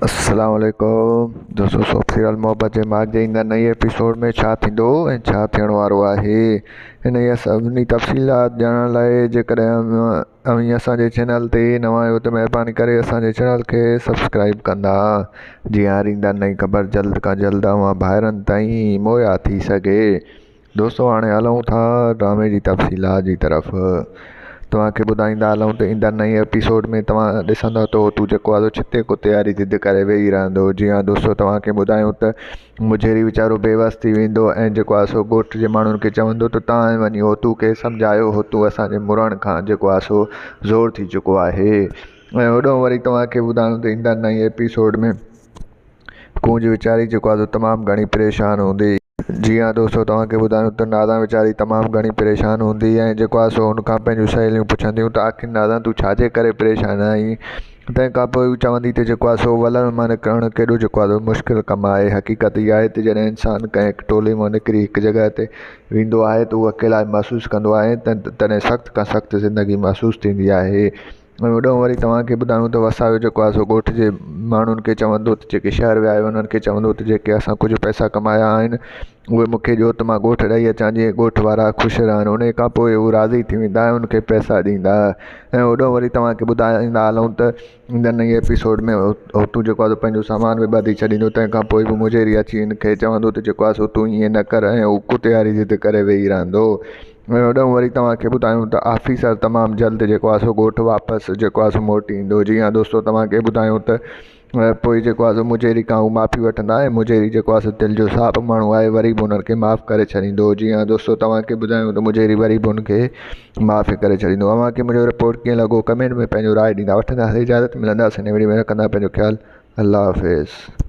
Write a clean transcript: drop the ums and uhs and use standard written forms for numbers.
अस्सलाम वालेकुम दोस्तों। सोप सीरियल मोहब्बत जे माग जे ईंदड़ नई एपिसोड में छा थींदो ऐं छा थियण वारो आहे, हिन जा सभिनी तफ़सीलात ॼाणण लाइ जेकॾहिं अव्हीं असांजे चैनल ते नवां आहियो त महिरबानी करे असांजे चैनल खे सब्सक्राइब कंदा, जीअं हर ईंदड़ नई ख़बर जल्द खां जल्द अव्हां भाइरनि ताईं मुहैया थी सघे। दोस्तों हाणे हलूं था ड्रामे जी तफ़सीलात जी तरफ़। तव्हांखे ॿुधाईंदा हलूं त ईंदड़ नई एपिसोड में तव्हां ॾिसंदव त तू जेको आहे छिते कुते वारी ज़िद करे वेही रहंदो। जी हाँ दोस्तों, तव्हांखे ॿुधायूं त मुजेरी वीचारो बेवस थी वेंदो ऐं जेको आहे सो ॻोठ जे माण्हुनि खे चवंदो त तव्हां वञी होतू खे सम्झायो, होतू असांजे मुड़ण खां जेको आहे सो ज़ोर थी चुको आहे। ऐं होॾो वरी तव्हांखे ॿुधायूं त ईंदड़ नई एपिसोड में कूंज वीचारी जेको आहे तमामु घणी परेशान हूंदी। जी हाँ दोस्तों, तव्हांखे ॿुधायूं त नादा वीचारी तमामु घणी परेशान हूंदी ऐं जेको आहे सो हुन खां पंहिंजूं सहेलियूं पुछंदियूं त आख़िर नादा तूं छाजे करे परेशान आहीं। तंहिंखां पोइ हू चवंदी त जेको आहे सो वलण मां निकिरणु केॾो जेको आहे मुश्किल कमु आहे। हक़ीक़त इहा आहे त जॾहिं इंसानु कंहिं टोले मां निकिरी हिकु जॻह ते वेंदो आहे त उहो अकेला महसूसु कंदो आहे, तॾहिं सख़्तु खां सख़्तु ज़िंदगी महसूसु थींदी आहे। ऐं होॾो वरी तव्हांखे ॿुधायूं त वसायो जेको आहे सो ॻोठ जे माण्हुनि खे चवंदो त जेके शहर विया आहियो उन्हनि खे चवंदो त जेके असां कुझु पैसा कमाया आहिनि उहे मूंखे ॾियो त मां ॻोठु ॾेई अचां, जीअं ॻोठ वारा ख़ुशि रहनि। उन खां पोइ उहे राज़ी थी वेंदा ऐं उनखे पैसा ॾींदा। ऐं होॾो वरी तव्हांखे ॿुधाईंदा हलूं त ईंदड़ नई एपिसोड में होतू जेको आहे पंहिंजो सामान बि ॿधी छॾींदो। तंहिंखां पोइ बि मुजेरी अची हिनखे चवंदो त जेको आहे सो तूं ईअं न कर, ऐं हू कुते वारी ज़िद करे वेही रहंदो। ऐं होॾो वरी तव्हांखे ॿुधायूं त ऑफिसर तमामु जल्द जेको आहे सो ॻोठु वापसि जेको आहे सो मोटी ईंदो। जी हाँ दोस्तों, तव्हांखे ॿुधायूं त पोइ जेको आहे सो मुजेरी खां हू माफ़ी वठंदा ऐं मुजेरी जेको आहे सो दिलि जो साफ़ माण्हू आहे, वरी बि हुननि खे माफ़ु करे छॾींदो। जी हाँ दोस्तों, तव्हांखे ॿुधायूं त मुजेरी वरी बि हुनखे माफ़ु करे छॾींदो। अव्हांखे मुंहिंजो रिपोर्ट कीअं लॻो कमेंट में पंहिंजो राय ॾींदा। वठंदासीं इजाज़त, मिलंदासीं नई वीडियो में। रखंदा पंहिंजो ख़्यालु। अल्लाह हाफ़िज़।